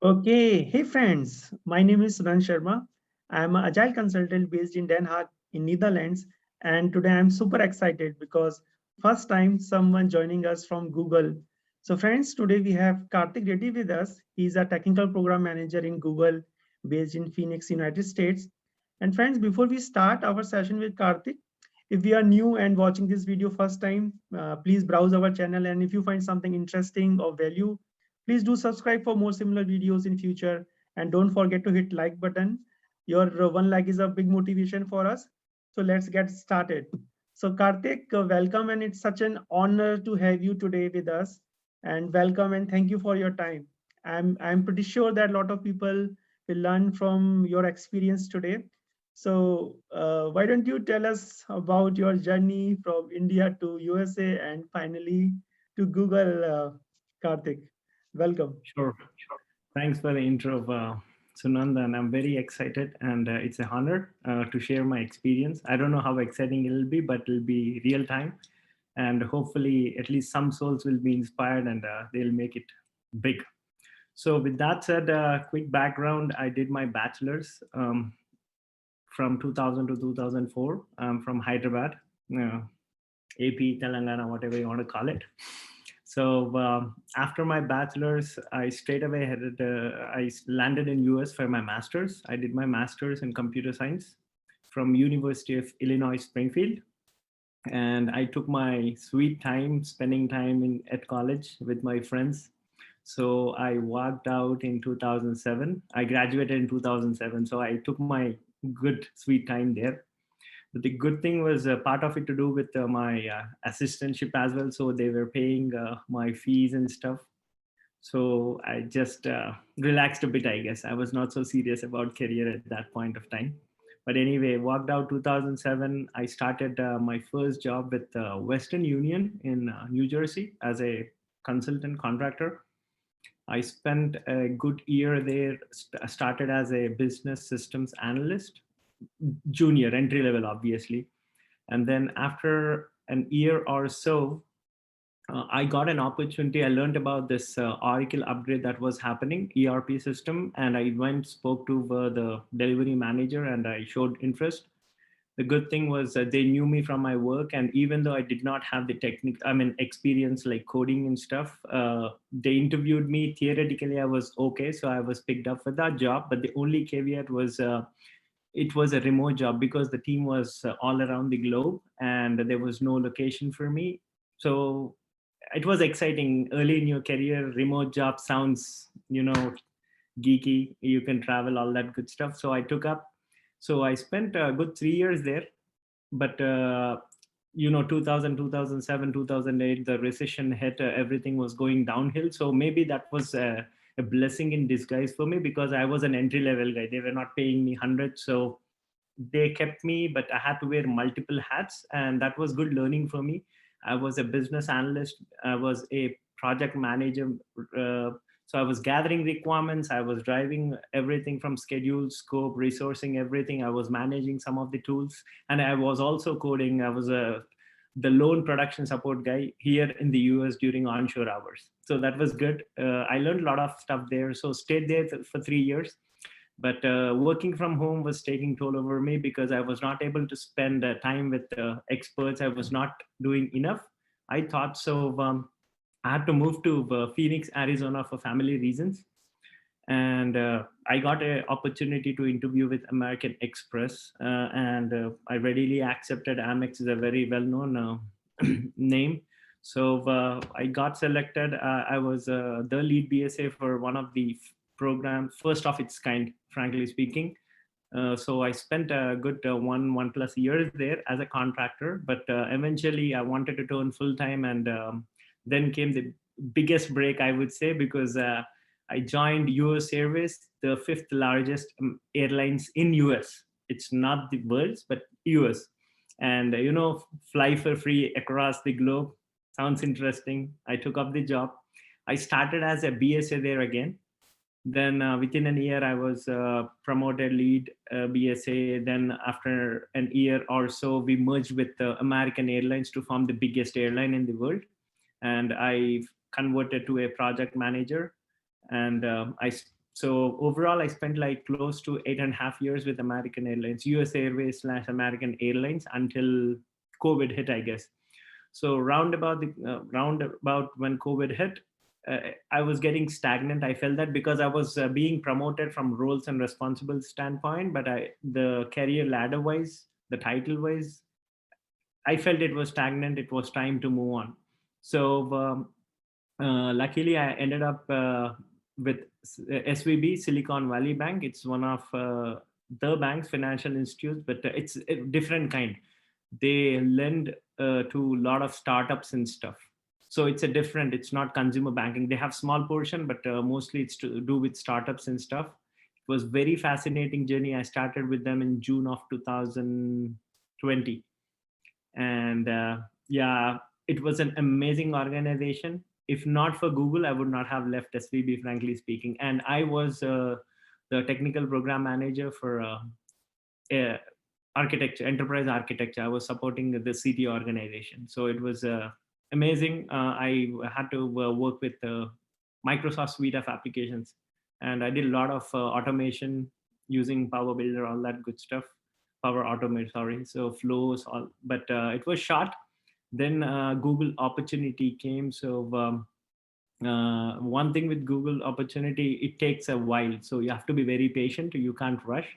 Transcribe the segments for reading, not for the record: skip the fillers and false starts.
Okay, hey friends, my name is Sunan Sharma. I'm an agile consultant based in Den Haag in Netherlands, and today I'm super excited because first time someone joining us from Google. So friends, today we have Karthik Reddy with us. He's a technical program manager in Google based in Phoenix, United States. And friends, before we start our session with Karthik, if you are new and watching this video first time, please browse our channel, and if you find something interesting or value, please do subscribe for more similar videos in future, and don't forget to hit like button. Your one like is a big motivation for us. So let's get started. So Karthik, welcome, and it's such an honor to have you today with us. And welcome and thank you for your time. I'm pretty sure that a lot of people will learn from your experience today. So why don't you tell us about your journey from India to USA and finally to Google, Karthik? Welcome. Sure. Thanks for the intro, Sunanda, and I'm very excited, and it's an honor to share my experience. I don't know how exciting it'll be, but it'll be real time, and hopefully, at least some souls will be inspired, and they'll make it big. So, with that said, quick background: I did my bachelor's from 2000 to 2004. I'm from Hyderabad, AP, Telangana, whatever you want to call it. So after my bachelor's, I straight away headed. I landed in US for my master's. I did my master's in computer science from University of Illinois Springfield, and I took my sweet time, spending time at college with my friends. So I walked out in 2007. I graduated in 2007. So I took my good sweet time there. But the good thing was part of it to do with my assistantship as well. So they were paying my fees and stuff. So I just relaxed a bit, I guess. I was not so serious about career at that point of time. But anyway, walked out 2007. I started my first job with Western Union in New Jersey as a consultant contractor. I spent a good year there, started as a business systems analyst, junior, entry level, obviously. And then after an year or so, I got an opportunity. I learned about this Oracle upgrade that was happening, ERP system, and I went spoke to the delivery manager, and I showed interest. The good thing was that they knew me from my work, and even though I did not have the technique, experience like coding and stuff, they interviewed me. Theoretically, I was okay, so I was picked up for that job. But the only caveat was it was a remote job because the team was all around the globe, and there was no location for me. So it was exciting. Early in your career, remote job sounds, geeky. You can travel, all that good stuff. So I took up. So I spent a good 3 years there. But 2000, 2007, 2008, the recession hit. Everything was going downhill. So maybe that was a blessing in disguise for me, because I was an entry level guy. They were not paying me hundreds, so they kept me, but I had to wear multiple hats, and that was good learning for me. I was a business analyst. I was a project manager. So I was gathering requirements. I was driving everything from schedule, scope, resourcing, everything. I was managing some of the tools, and I was also coding. I was the lone production support guy here in the US during onshore hours. So that was good. I learned a lot of stuff there. So stayed there for 3 years. But working from home was taking toll over me, because I was not able to spend time with experts. I was not doing enough, I thought. So I had to move to Phoenix, Arizona for family reasons. And I got an opportunity to interview with American Express, and I readily accepted. Amex is a very well-known name. So I got selected. I was the lead BSA for one of the programs, first of its kind, frankly speaking. So I spent a good one plus years there as a contractor, but eventually I wanted to turn full time, and then came the biggest break, I would say, because I joined US Airways, the fifth largest airlines in US. It's not the world's, but US. And fly for free across the globe. Sounds interesting. I took up the job. I started as a BSA there again. Then within a year, I was promoted lead BSA. Then after an year or so, we merged with American Airlines to form the biggest airline in the world. And I converted to a project manager. And I So overall, I spent like close to 8.5 years with American Airlines, US Airways / American Airlines, until COVID hit, I guess. So roundabout when COVID hit, I was getting stagnant. I felt that because I was being promoted from roles and responsible standpoint, but the career ladder wise, the title wise, I felt it was stagnant. It was time to move on. So luckily, I ended up with SVB, Silicon Valley Bank. It's one of the banks, financial institutes, but it's a different kind. They lend to a lot of startups and stuff. So it's a different. It's not consumer banking. They have small portion, but mostly it's to do with startups and stuff. It was very fascinating journey. I started with them in June of 2020, and yeah, it was an amazing organization. If not for Google, I would not have left SVB, frankly speaking. And I was the technical program manager for uh, architecture, enterprise architecture. I was supporting the city organization, so it was amazing. I had to work with Microsoft suite of applications, and I did a lot of automation using Power Builder, all that good stuff. Power Automate, sorry. So flows, all, but it was short. Then Google opportunity came. So one thing with Google opportunity, it takes a while. So you have to be very patient. You can't rush.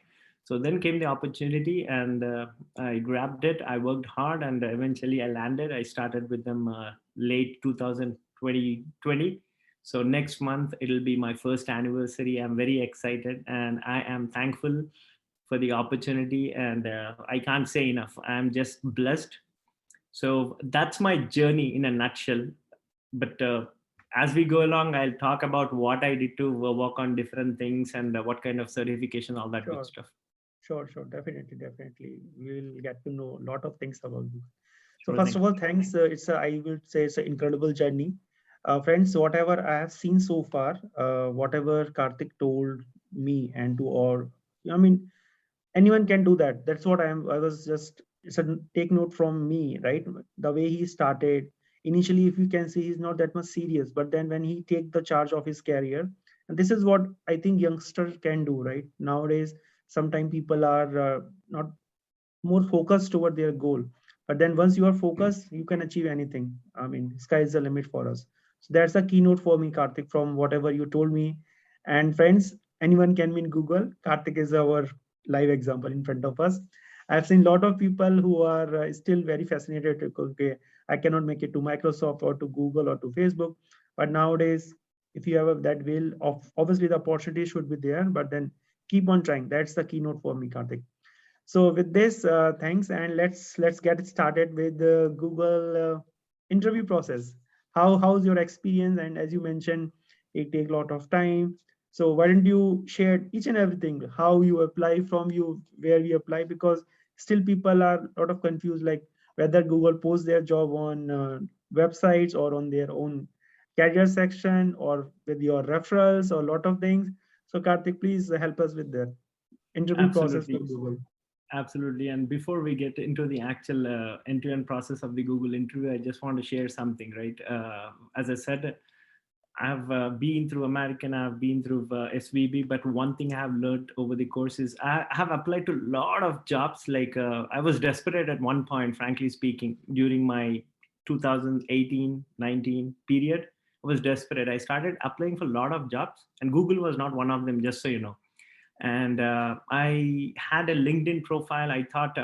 So then came the opportunity, and I grabbed it. I worked hard, and eventually I landed. I started with them late 2020. So next month it'll be my first anniversary. I'm very excited, and I am thankful for the opportunity, and I can't say enough. I'm just blessed. So that's my journey in a nutshell. But as we go along, I'll talk about what I did to work on different things, and what kind of certification, all that good Sure, stuff. sure. Definitely, definitely. We'll get to know a lot of things about you. So Sure first thing. of all, thanks. I would say it's an incredible journey. Friends, whatever I have seen so far, whatever Karthik told me and to all, I mean, anyone can do that. That's what I was just, it's a take note from me, right? The way he started initially, if you can see, he's not that much serious, but then when he take the charge of his career, and this is what I think youngsters can do, right? Nowadays sometimes people are not more focused toward their goal, but then once you are focused, you can achieve anything. I mean, sky is the limit for us. So that's a keynote for me, Karthik, from whatever you told me. And friends, anyone can be in Google. Karthik is our live example in front of us. I've seen a lot of people who are still very fascinated, okay, I cannot make it to Microsoft or to Google or to Facebook. But nowadays, if you have that will of, obviously the opportunity should be there, but then keep on trying. That's the keynote for me, Karthik. So with this, thanks, and let's get started with the Google interview process. How's your experience? And as you mentioned, it take a lot of time. So why don't you share each and everything? How you apply from you, where we apply, because still people are a lot of confused, like whether Google posts their job on websites or on their own career section or with your referrals or a lot of things. So Karthik, please help us with the interview process for Absolutely. Google. Absolutely. And before we get into the actual end-to-end process of the Google interview, I just want to share something, right? As I said, I've been through American, I've been through SVB, but one thing I have learned over the course is I have applied to a lot of jobs. Like I was desperate at one point, frankly speaking, during my 2018-19 period. I was desperate. I started applying for a lot of jobs, and Google was not one of them, just so you know. And I had a LinkedIn profile. I thought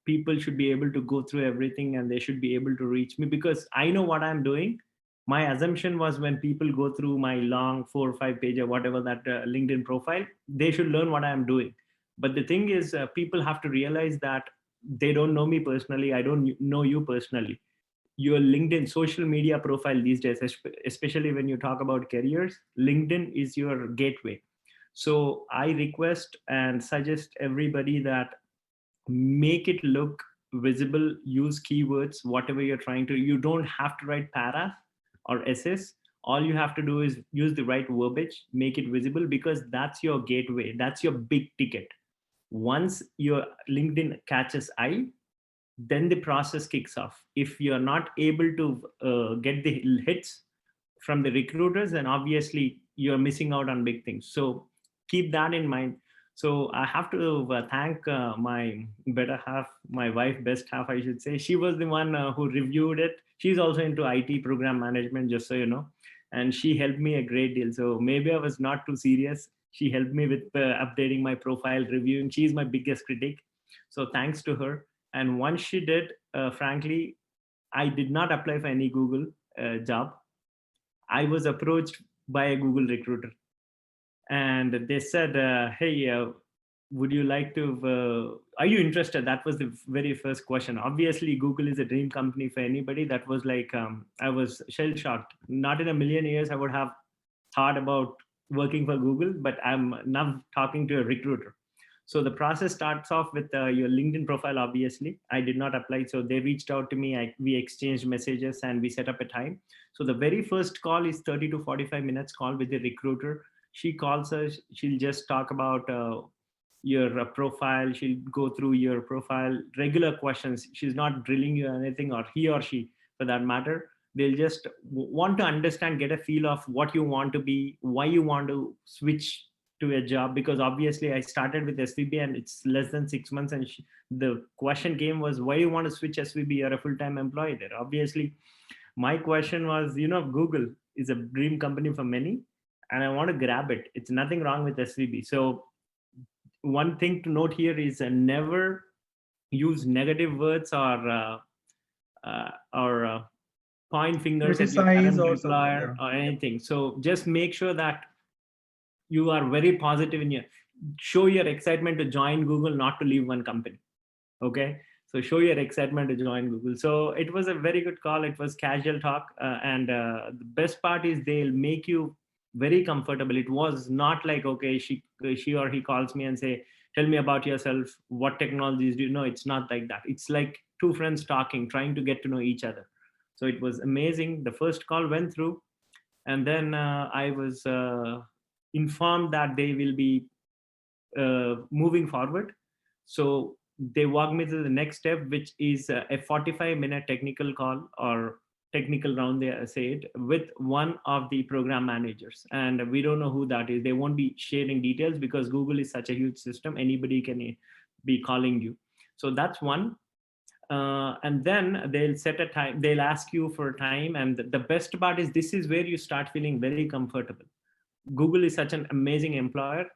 people should be able to go through everything, and they should be able to reach me because I know what I'm doing. My assumption was when people go through my long 4 or 5 page or whatever that LinkedIn profile, they should learn what I'm doing. But the thing is, people have to realize that they don't know me personally. I don't know you personally. Your LinkedIn social media profile these days, especially when you talk about careers, LinkedIn is your gateway. So I request and suggest everybody that make it look visible, use keywords, whatever you're trying to. You don't have to write paras or essays. All you have to do is use the right verbiage, make it visible, because that's your gateway, that's your big ticket. Once your LinkedIn catches eye, then the process kicks off. If you're not able to get the hits, from the recruiters, then obviously you're missing out on big things. So keep that in mind. So I have to thank my better half, my wife, best half, I should say. She was the one who reviewed it. She's also into IT program management, just so you know, and she helped me a great deal. So maybe I was not too serious. She helped me with updating my profile, reviewing. She's my biggest critic. So thanks to her. And once she did, frankly, I did not apply for any Google job. I was approached by a Google recruiter, and they said, "Hey, would you like to? Are you interested?" That was the very first question. Obviously, Google is a dream company for anybody. That was like I was shell shocked. Not in a million years I would have thought about working for Google, but I'm now talking to a recruiter. So the process starts off with your LinkedIn profile. Obviously, I did not apply, so they reached out to me. We exchanged messages and we set up a time. So the very first call is 30 to 45 minutes call with the recruiter. She calls us. She'll just talk about your profile. She'll go through your profile, regular questions. She's not drilling you anything, or he or she for that matter. They'll just want to understand, get a feel of what you want to be, why you want to switch to a job. Because obviously I started with SVB and it's less than 6 months, and the question came was, why you want to switch SVB? You're a full-time employee there. Obviously my question was, Google is a dream company for many and I want to grab it. It's nothing wrong with SVB. So one thing to note here is never use negative words or point fingers at your Criticize current or something. employer or anything. So just make sure that you are very positive in your, show your excitement to join Google, not to leave one company. Okay. So show your excitement to join Google. So it was a very good call. It was casual talk. And the best part is they'll make you very comfortable. It was not like, okay, she or he calls me and say, tell me about yourself. What technologies do you know? It's not like that. It's like two friends talking, trying to get to know each other. So it was amazing. The first call went through, and then I was informed that they will be moving forward. So they walked me through the next step, which is a 45-minute technical call or technical round, they say it, with one of the program managers. And we don't know who that is. They won't be sharing details because Google is such a huge system. Anybody can be calling you. So that's one. And then they'll set a time, they'll ask you for time. And the best part is, this is where you start feeling very comfortable. Google is such an amazing employer.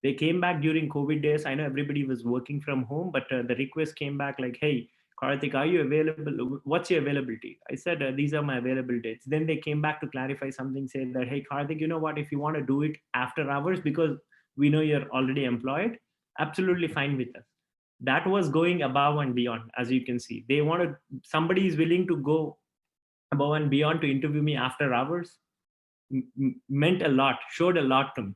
They came back during COVID days. I know everybody was working from home, but the request came back like, hey, Karthik, are you available? What's your availability? I said, these are my available dates. Then they came back to clarify something, say that, hey, Karthik, you know what, if you want to do it after hours, because we know you're already employed, absolutely fine with us. That was going above and beyond. As you can see, they wanted, somebody is willing to go above and beyond to interview me after hours. Meant a lot, showed a lot to me.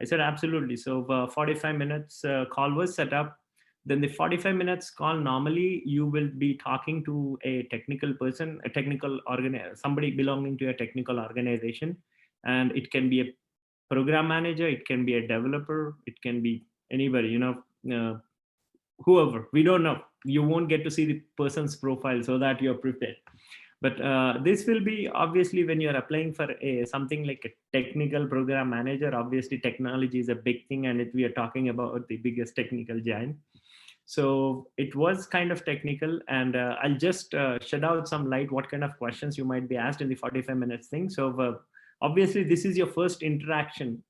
I said, absolutely. So 45 minutes call was set up. Then the 45 minutes call, normally you will be talking to a technical person, a technical somebody belonging to a technical organization. And it can be a program manager, it can be a developer, it can be anybody, whoever, we don't know. You won't get to see the person's profile, so that you're prepared. But this will be, obviously, when you're applying for something like a technical program manager, obviously technology is a big thing, and we are talking about the biggest technical giant. So it was kind of technical, and I'll just shed out some light what kind of questions you might be asked in the 45 minutes thing. So obviously this is your first interaction,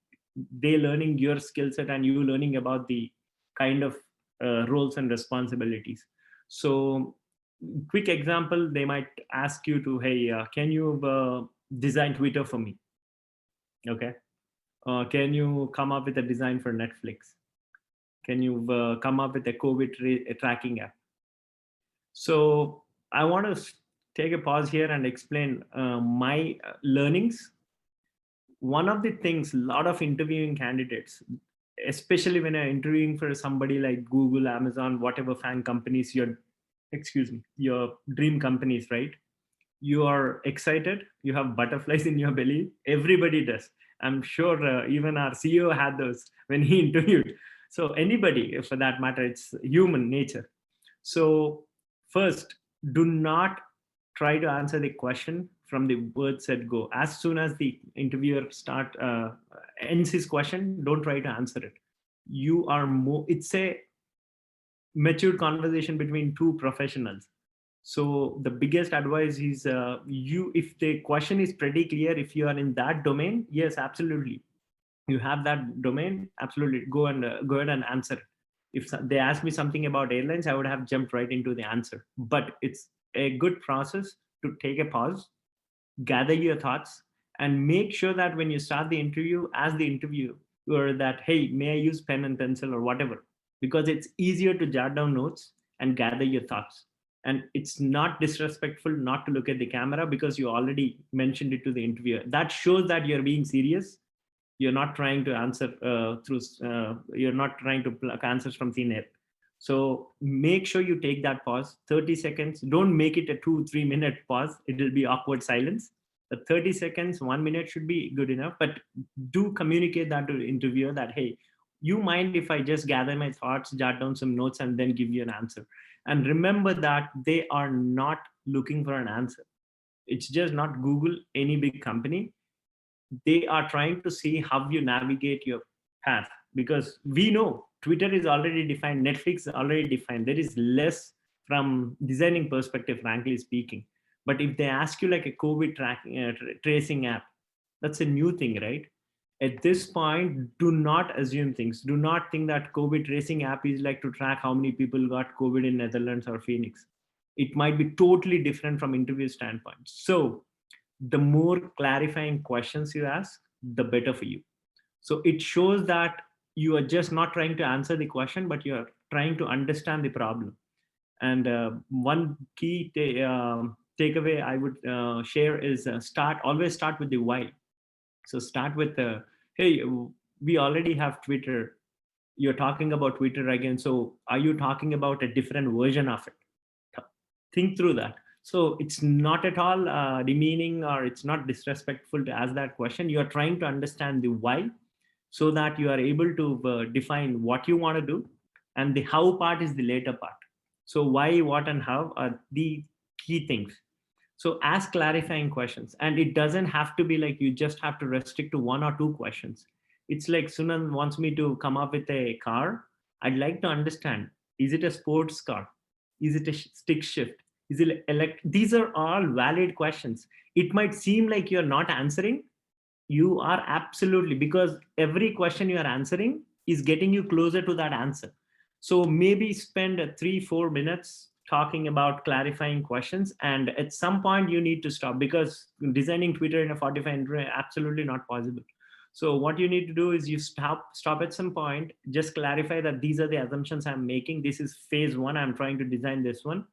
they learning your skill set and you learning about the kind of roles and responsibilities. So quick example, they might ask you to, hey, can you design Twitter for me? Okay. Can you come up with a design for Netflix? Can you come up with a COVID tracking app? So I want to take a pause here and explain my learnings. One of the things, a lot of interviewing candidates, especially when you're interviewing for somebody like Google, Amazon, whatever fan companies, your dream companies, right? You are excited, you have butterflies in your belly. Everybody does. I'm sure even our CEO had those when he interviewed. So anybody, for that matter, it's human nature. So first, do not try to answer the question from the word said go. As soon as the interviewer ends his question, don't try to answer it. You are more, it's a mature conversation between two professionals. So the biggest advice is if the question is pretty clear, if you are in that domain, yes, absolutely. You have that domain, absolutely. Go ahead and answer it. If they asked me something about airlines, I would have jumped right into the answer. But it's a good process to take a pause, gather your thoughts, and make sure that when you start the interview, ask the interviewer that, hey, may I use pen and pencil or whatever, because it's easier to jot down notes and gather your thoughts. And it's not disrespectful not to look at the camera because you already mentioned it to the interviewer. That shows that you're being serious. You're not trying to answer you're not trying to pluck answers from thin air. So make sure you take that pause, 30 seconds. Don't make it a 2-3 minute pause. It will be awkward silence. The 30 seconds, 1 minute should be good enough, but do communicate that to the interviewer that, hey, you mind if I just gather my thoughts, jot down some notes, and then give you an answer. And remember that they are not looking for an answer. It's just not Google, any big company. They are trying to see how you navigate your path, because we know Twitter is already defined, Netflix is already defined. There is less from designing perspective, frankly speaking. But if they ask you like a COVID tracing app, that's a new thing, right? At this point, do not assume things. Do not think that COVID tracing app is like to track how many people got COVID in Netherlands or Phoenix. It might be totally different from interview standpoint. So the more clarifying questions you ask, the better for you. So it shows that you are just not trying to answer the question, but you're trying to understand the problem. And one key takeaway I would share is always start with the why. So start with hey, we already have Twitter. You're talking about Twitter again. So are you talking about a different version of it? Think through that. So it's not at all demeaning, or it's not disrespectful to ask that question. You are trying to understand the why, so that you are able to define what you want to do, and the how part is the later part. So why, what, and how are the key things. So ask clarifying questions, and it doesn't have to be like you just have to restrict to 1 or 2 questions. It's like Sunan wants me to come up with a car. I'd like to understand, is it a sports car? Is it a stick shift? Is it these are all valid questions. It might seem like you're not answering. You are absolutely, because every question you are answering is getting you closer to that answer. So maybe spend 3-4 minutes talking about clarifying questions, and at some point you need to stop, because designing Twitter in a 45 minute absolutely not possible. So what you need to do is you stop at some point, just clarify that these are the assumptions I'm making. This is phase 1. I'm trying to design this one,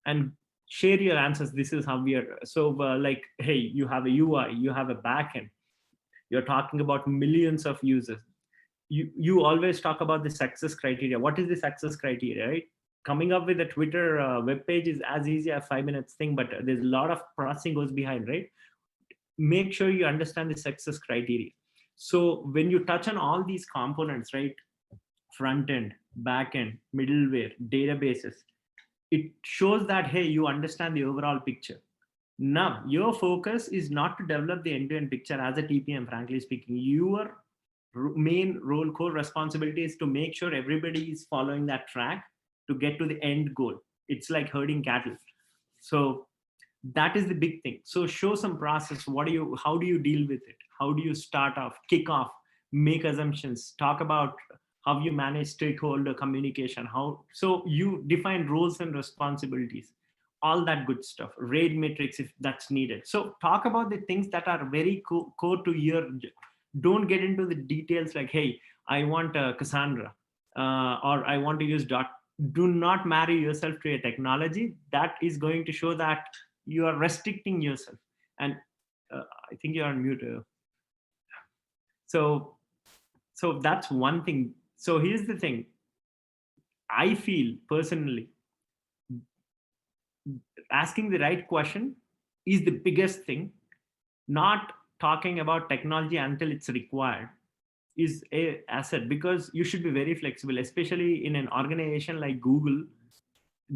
and share your answers. This is how we are. So like, hey, you have a UI, you have a backend, you're talking about millions of users. You always talk about the success criteria. What is the success criteria, right? Coming up with a Twitter web page is as easy as 5 minutes thing, but there's a lot of processing goes behind, right? Make sure you understand the success criteria. So when you touch on all these components, right, front end, back end, middleware, databases, it shows that, hey, you understand the overall picture. Now your focus is not to develop the end-to-end picture as a TPM. Frankly speaking, your main role, core responsibility is to make sure everybody is following that track to get to the end goal. It's like herding cattle. So that is the big thing. So show some process. How do you deal with it? How do you start off, kick off, make assumptions, talk about how you manage stakeholder communication, so you define roles and responsibilities, all that good stuff, raid metrics if that's needed. So talk about the things that are very core to your. Don't get into the details like, hey, I want Cassandra or I want to use dot. Do not marry yourself to a technology. That is going to show that you are restricting yourself. And I think you're on mute. So that's one thing. So here's the thing. I feel personally, asking the right question is the biggest thing. Not talking about technology until it's required is a asset, because you should be very flexible, especially in an organization like Google.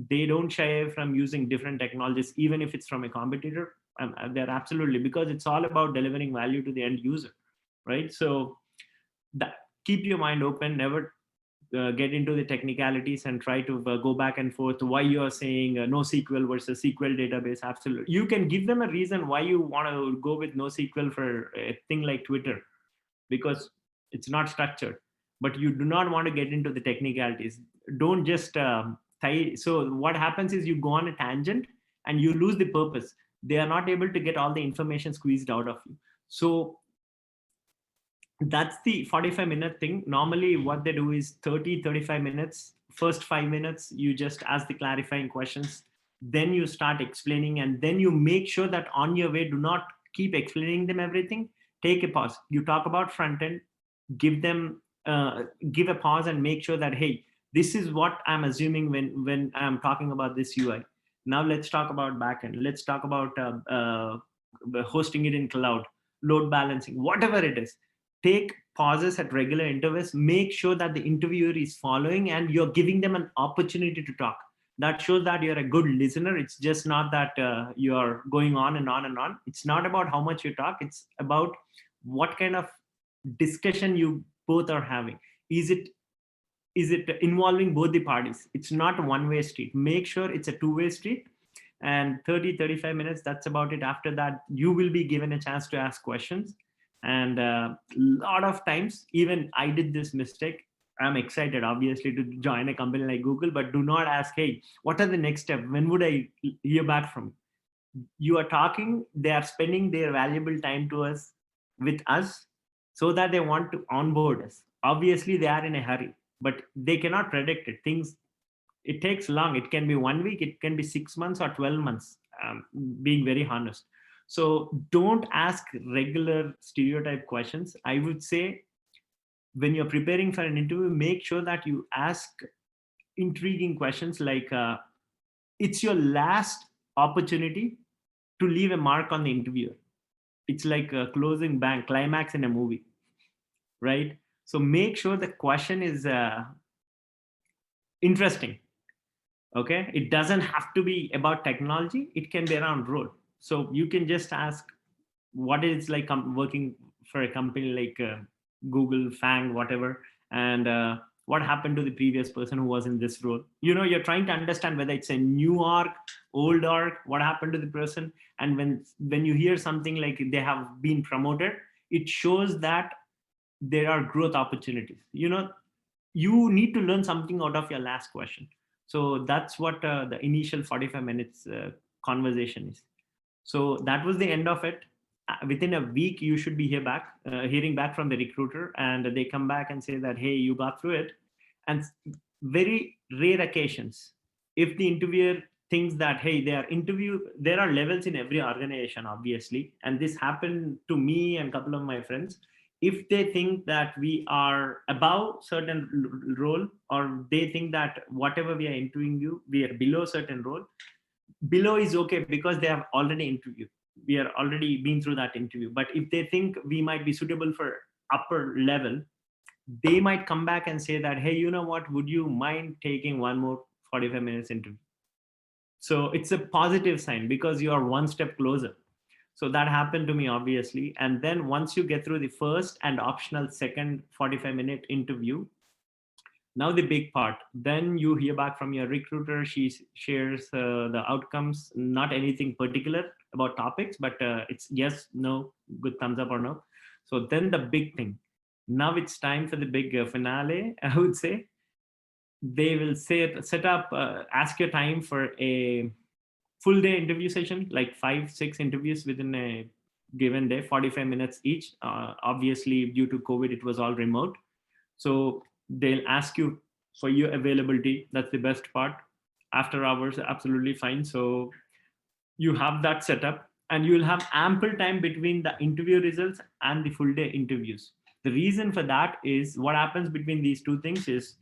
They don't shy away from using different technologies, even if it's from a competitor. They're absolutely, because it's all about delivering value to the end user, right? So that, keep your mind open, never get into the technicalities and try to go back and forth why you are saying NoSQL versus SQL database. Absolutely, you can give them a reason why you want to go with NoSQL for a thing like Twitter, because it's not structured. But you do not want to get into the technicalities. Don't just so what happens is you go on a tangent and you lose the purpose. They are not able to get all the information squeezed out of you. So that's the 45-minute thing. Normally what they do is 35 minutes. First 5 minutes you just ask the clarifying questions, then you start explaining, and then you make sure that on your way, do not keep explaining them everything. Take a pause. You talk about front end, give them give a pause and make sure that, hey, this is what I'm assuming when I'm talking about this UI. Now let's talk about backend. Let's talk about hosting it in cloud, load balancing, whatever it is. Take pauses at regular intervals. Make sure that the interviewer is following and you're giving them an opportunity to talk. That shows that you're a good listener. It's just not that you're going on and on and on. It's not about how much you talk. It's about what kind of discussion you both are having. Is it involving both the parties? It's not a one-way street. Make sure it's a two-way street. And 35 minutes, that's about it. After that, you will be given a chance to ask questions. And a lot of times, even I did this mistake. I'm excited, obviously, to join a company like Google, but do not ask, hey, what are the next steps? When would I hear back from you? You are talking, they are spending their valuable time to us with us so that they want to onboard us. Obviously, they are in a hurry, but they cannot predict it. Things, it takes long. It can be 1 week, it can be 6 months or 12 months, being very honest. So don't ask regular stereotype questions. I would say when you're preparing for an interview, make sure that you ask intriguing questions like, it's your last opportunity to leave a mark on the interviewer. It's like a closing bang, climax in a movie, right? So make sure the question is interesting. Okay, it doesn't have to be about technology. It can be around role. So you can just ask what it's like working for a company like Google, FANG, whatever, and what happened to the previous person who was in this role. You know, you're trying to understand whether it's a new org, old org, what happened to the person. And when you hear something like they have been promoted, it shows that there are growth opportunities. You know, you need to learn something out of your last question. So that's what the initial 45 minutes conversation is. So that was the end of it. Within a week, you should be hearing back from the recruiter, and they come back and say that, hey, you got through it. And very rare occasions, if the interviewer thinks that, hey, there are levels in every organization, obviously. And this happened to me and a couple of my friends. If they think that we are above certain role, or they think that whatever we are interviewing you, we are below certain role, below is okay because they have already interviewed. We are already been through that interview. But if they think we might be suitable for upper level, they might come back and say that, hey, you know what, would you mind taking one more 45 minutes interview? So it's a positive sign because you are one step closer. So that happened to me, obviously. And then once you get through the first and optional second 45-minute interview, now the big part, then you hear back from your recruiter. She shares the outcomes, not anything particular about topics, but it's yes, no, good thumbs up or no. So then the big thing, now it's time for the big finale, I would say. They will set up, ask your time for a full day interview session, like 5-6 interviews within a given day, 45 minutes each. Obviously, due to COVID, it was all remote. So they'll ask you for your availability. That's the best part. After hours, absolutely fine. So you have that set up, and you will have ample time between the interview results and the full day interviews. The reason for that is what happens between these two things is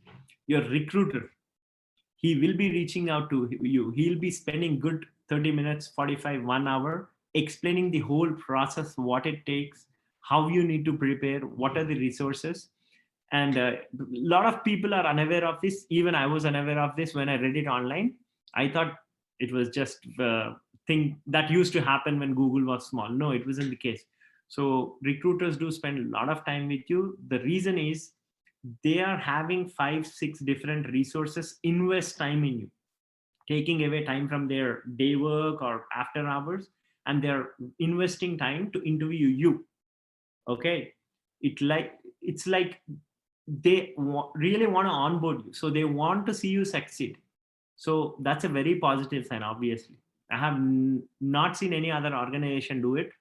your recruiter, he will be reaching out to you. He'll be spending good 30 minutes, 45, 1 hour, explaining the whole process, what it takes, how you need to prepare, what are the resources. And a lot of people are unaware of this. Even I was unaware of this when I read it online. I thought it was just thing that used to happen when Google was small. No, it wasn't the case. So recruiters do spend a lot of time with you. The reason is they are having 5-6 different resources invest time in you, taking away time from their day work or after hours, and they're investing time to interview you. Okay, it's like they really want to onboard you, so they want to see you succeed. So that's a very positive sign. Obviously, I have not seen any other organization do it.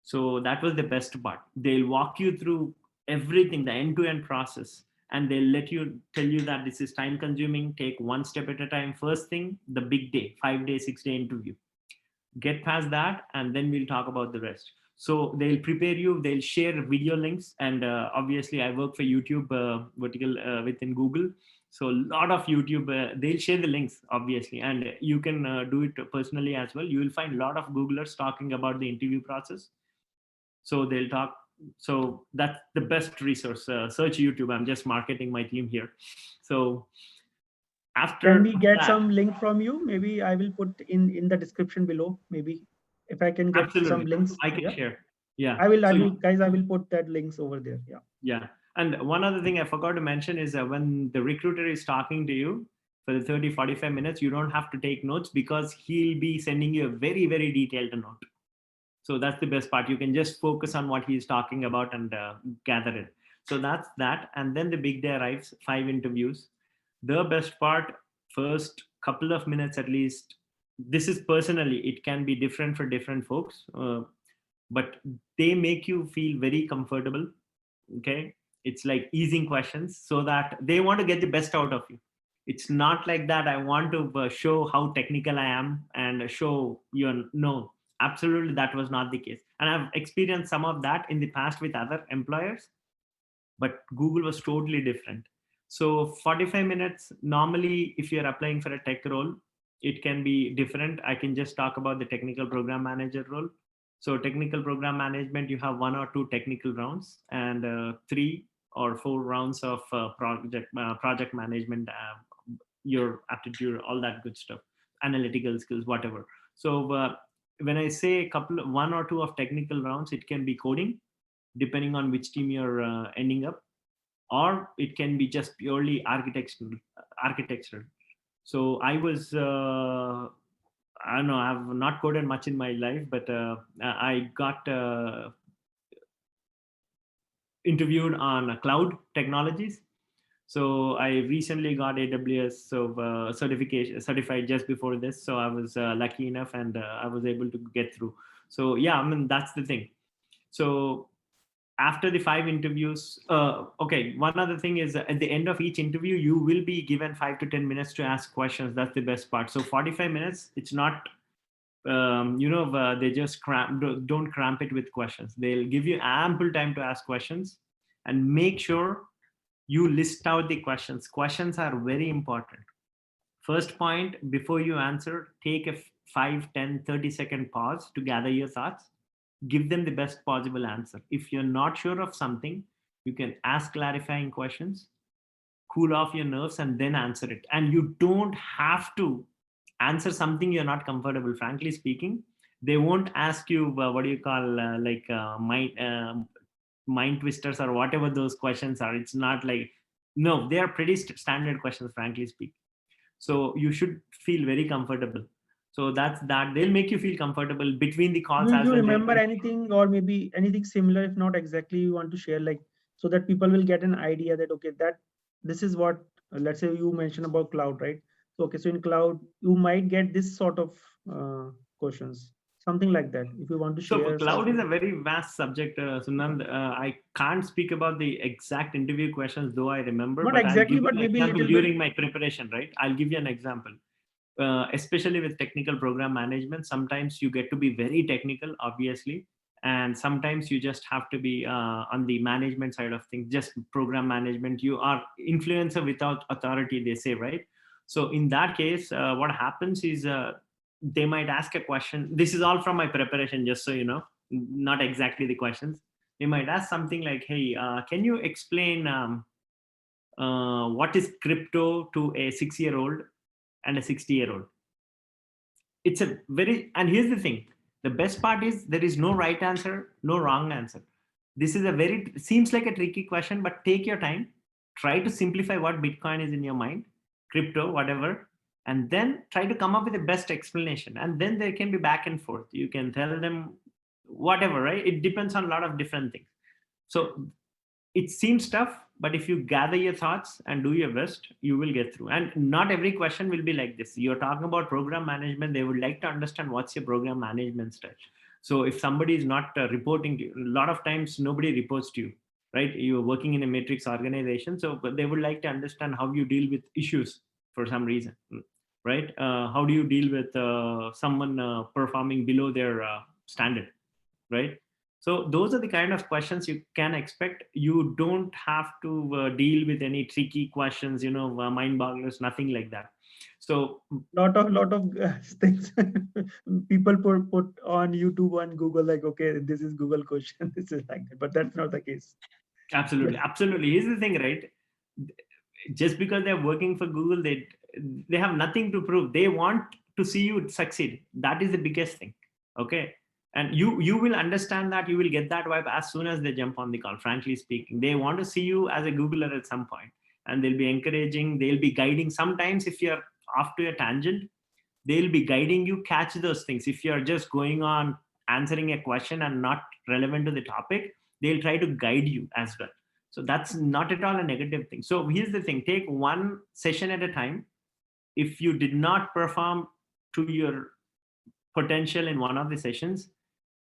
So that was the best part. They'll walk you through everything, the end-to-end process, and they'll tell you that this is time consuming. Take one step at a time. First thing, the big day, 5-day, 6-day interview. Get past that, and then we'll talk about the rest. So they'll prepare you, they'll share video links, and obviously I work for YouTube vertical within Google. So a lot of YouTube, they'll share the links, obviously, and you can do it personally as well. You will find a lot of Googlers talking about the interview process. So they'll talk. So that's the best resource. Search YouTube. I'm just marketing my team here. So after can we get that, some link from you? Maybe I will put in the description below. Maybe if I can get absolutely, some links. I can Yeah. share. Yeah, I will guys, I will put that links over there. Yeah. Yeah. And one other thing I forgot to mention is that when the recruiter is talking to you for the 30-45 minutes, you don't have to take notes, because he'll be sending you a very, very detailed note. So that's the best part. You can just focus on what he's talking about and gather it. So that's that. And then the big day arrives, 5 interviews. The best part, first couple of minutes at least, this is personally, it can be different for different folks, but they make you feel very comfortable. Okay, it's like easing questions so that they want to get the best out of you. It's not like that I want to show how technical I am and show you. No, absolutely, that was not the case. And I've experienced some of that in the past with other employers, but Google was totally different. So 45 minutes normally, if you're applying for a tech role, it can be different. I can just talk about the technical program manager role. So technical program management, you have 1 or 2 technical rounds and 3 or 4 rounds of project management, your aptitude, all that good stuff, analytical skills, whatever. So when I say 1 or 2 of technical rounds, it can be coding, depending on which team you're ending up, or it can be just purely architectural. So I was I don't know, I've not coded much in my life, but I got interviewed on cloud technologies. So I recently got AWS certified just before this. So I was lucky enough, and I was able to get through. So yeah, I mean, that's the thing. So after the 5 interviews, okay, one other thing is at the end of each interview, you will be given 5 to 10 minutes to ask questions. That's the best part. So 45 minutes, it's not, they just don't cramp it with questions. They'll give you ample time to ask questions, and make sure you list out the questions. Questions are very important. First point, before you answer, take a 5, 10, 30-second pause to gather your thoughts. Give them the best possible answer. If you're not sure of something, you can ask clarifying questions, cool off your nerves, and then answer it. And you don't have to answer something you're not comfortable. Frankly speaking, they won't ask you what do you call mind twisters or whatever those questions are. It's not like, no, they are pretty standard questions, frankly speaking. So you should feel very comfortable. So that's that. They'll make you feel comfortable between the calls Do as you well. remember anything, or maybe anything similar, if not exactly, you want to share, like, so that people will get an idea that, okay, that this is what, let's say you mentioned about cloud, right? So, okay, so in cloud, you might get this sort of questions, something like that. If you want to So share cloud is something. a very vast subject, Sunand. I can't speak about the exact interview questions, though I remember, Not but I'll exactly, give you but an maybe example little bit. during my preparation, right? I'll give you an example. Especially with technical program management, sometimes you get to be very technical, obviously, and sometimes you just have to be on the management side of things, just program management. You are influencer without authority, they say, right? So in that case, what happens is they might ask a question. This is all from my preparation, just so you know, not exactly the questions. They might ask something like, hey, can you explain what is crypto to a 6-year-old and a 60-year-old? it's a very, and here's the thing, the best part is there is no right answer, no wrong answer. This is a very, seems like a tricky question, but take your time, try to simplify what Bitcoin is in your mind, crypto, whatever, and then try to come up with the best explanation. And then there can be back and forth. You can tell them whatever, right? It depends on a lot of different things. So it seems tough, but if you gather your thoughts and do your best, you will get through. And not every question will be like this. You're talking about program management. They would like to understand what's your program management style. So if somebody is not reporting to you, a lot of times nobody reports to you, right? You're working in a matrix organization. So they would like to understand how you deal with issues for some reason, right? How do you deal with someone performing below their standard, right? So those are the kind of questions you can expect. You don't have to deal with any tricky questions, mind bogglers, nothing like that. So lot of things people put on YouTube and Google, like, okay, this is Google question, this is like that, but that's not the case. absolutely, absolutely. Here's the thing, right? Just because they're working for Google, they have nothing to prove. They want to see you succeed. That is the biggest thing. Okay. And you will understand that, you will get that vibe as soon as they jump on the call. Frankly speaking, they want to see you as a Googler at some point, and they'll be encouraging, they'll be guiding. Sometimes if you're off to a tangent, they'll be guiding you, catch those things. If you're just going on answering a question and not relevant to the topic, they'll try to guide you as well. So that's not at all a negative thing. So here's the thing, take one session at a time. If you did not perform to your potential in one of the sessions,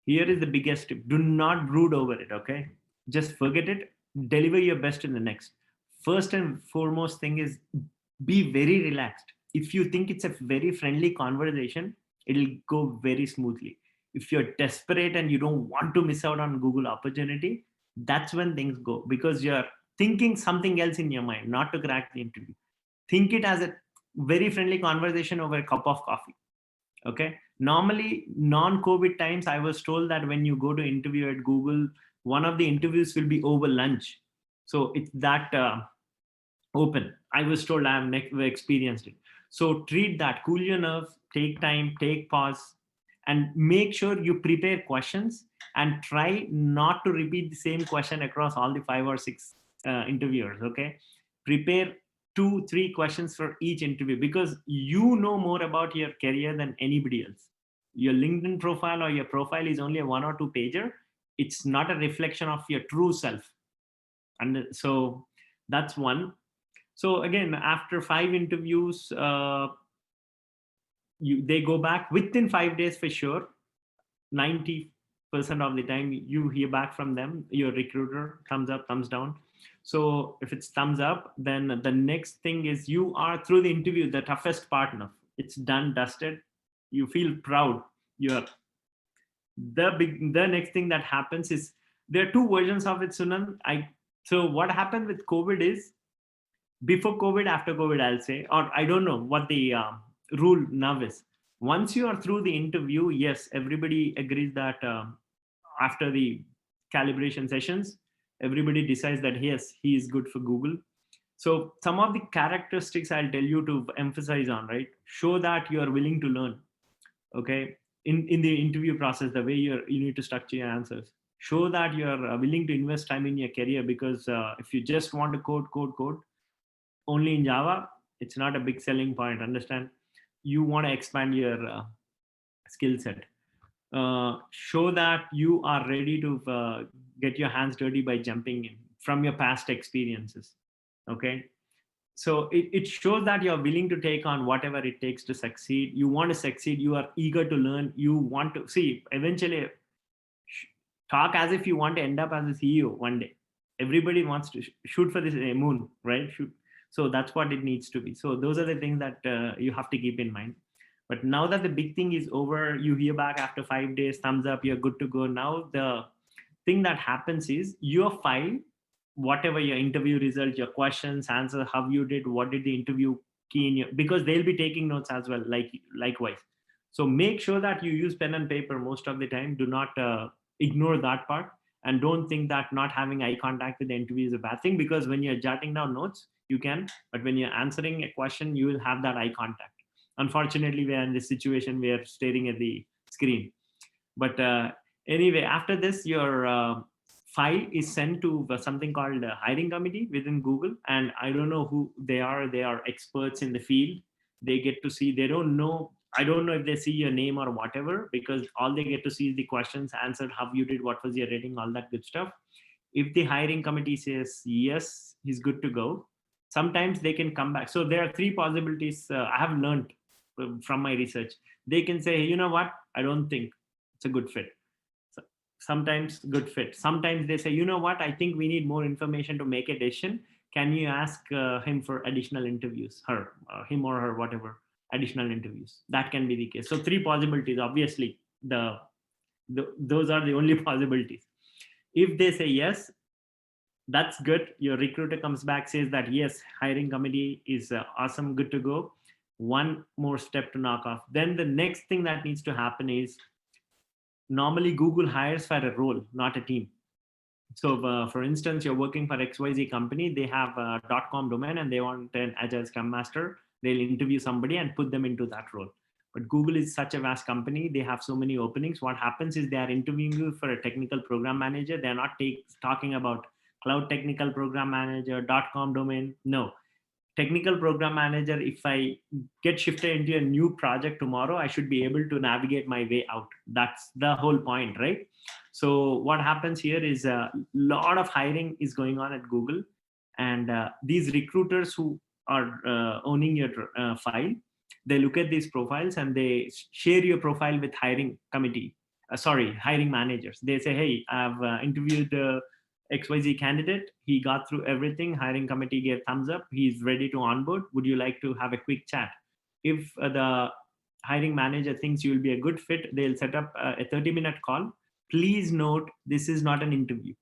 here is the biggest tip. Do not brood over it, okay? Just forget it. Deliver your best in the next. First and foremost thing is be very relaxed. If you think it's a very friendly conversation, it'll go very smoothly. If you're desperate and you don't want to miss out on Google opportunity, that's when things go, because you're thinking something else in your mind, not to crack the interview. Think it as a very friendly conversation over a cup of coffee. Okay. Normally, non-COVID times, I was told that when you go to interview at Google, one of the interviews will be over lunch. So it's that open. I was told, I have never experienced it. So treat that, cool your nerves, take time, take pause, and make sure you prepare questions and try not to repeat the same question across all the 5 or 6 interviewers. Okay. Prepare 2-3 questions for each interview, because you know more about your career than anybody else. Your LinkedIn profile or your profile is only a 1 or 2 pager. It's not a reflection of your true self. And so that's one. So again, after 5 interviews, they go back within 5 days for sure. 90% of the time you hear back from them, your recruiter, thumbs up, thumbs down. So if it's thumbs up, then the next thing is you are through the interview, the toughest part now. It's done, dusted. You feel proud. You're the next thing that happens is, there are 2 versions of it, Sunan. So what happened with COVID is, before COVID, after COVID, I'll say, or I don't know what the rule now is. Once you are through the interview, yes, everybody agrees that after the calibration sessions, everybody decides that yes, he is good for Google. So some of the characteristics I'll tell you to emphasize on, right? Show that you are willing to learn. Okay. In the interview process, the way you need to structure your answers. Show that you're willing to invest time in your career, because if you just want to code only in Java, it's not a big selling point. Understand? You want to expand your skill set. Show that you are ready to get your hands dirty by jumping in from your past experiences. Okay. So it shows that you're willing to take on whatever it takes to succeed. You want to succeed. You are eager to learn. You want to see, eventually talk as if you want to end up as a CEO one day. Everybody wants to shoot for this moon, right? So that's what it needs to be. So those are the things that you have to keep in mind. But now that the big thing is over, you hear back after 5 days, thumbs up, you're good to go. Now the thing that happens is your file, whatever your interview result, your questions, answer, how you did, what did the interview key in your, because they'll be taking notes as well, likewise. So make sure that you use pen and paper most of the time. Do not ignore that part, and don't think that not having eye contact with the interview is a bad thing, because when you're jotting down notes, you can, but when you're answering a question, you will have that eye contact. Unfortunately, we are in this situation. We are staring at the screen. But anyway, after this, your file is sent to something called a hiring committee within Google. And I don't know who they are. They are experts in the field. They get to see, they don't know. I don't know if they see your name or whatever, because all they get to see is the questions answered, how you did, what was your rating, all that good stuff. If the hiring committee says, yes, he's good to go, sometimes they can come back. So there are three possibilities I have learned from my research. They can say, you know what, I don't think it's a good fit. So sometimes good fit. Sometimes they say, you know what, I think we need more information to make a decision. Can you ask him for additional interviews, him or her, whatever, additional interviews? That can be the case. So three possibilities. Obviously, those are the only possibilities. If they say yes, that's good. Your recruiter comes back, says that yes, hiring committee is awesome, good to go. One more step to knock off. Then the next thing that needs to happen is, normally Google hires for a role, not a team. So for instance, you're working for XYZ company, they have a .com domain and they want an agile scrum master. They'll interview somebody and put them into that role. But Google is such a vast company. They have so many openings. What happens is they are interviewing you for a technical program manager. They're not talking about cloud technical program manager, .com domain. No. Technical program manager, if I get shifted into a new project tomorrow, I should be able to navigate my way out. That's the whole point, right? So what happens here is a lot of hiring is going on at Google. And these recruiters who are owning your file, they look at these profiles and they share your profile with hiring managers. They say, hey, I've interviewed XYZ candidate. He got through everything. Hiring committee gave thumbs up. He's ready to onboard. Would you like to have a quick chat? If the hiring manager thinks you will be a good fit, they'll set up a 30-minute call. Please note, this is not an interview.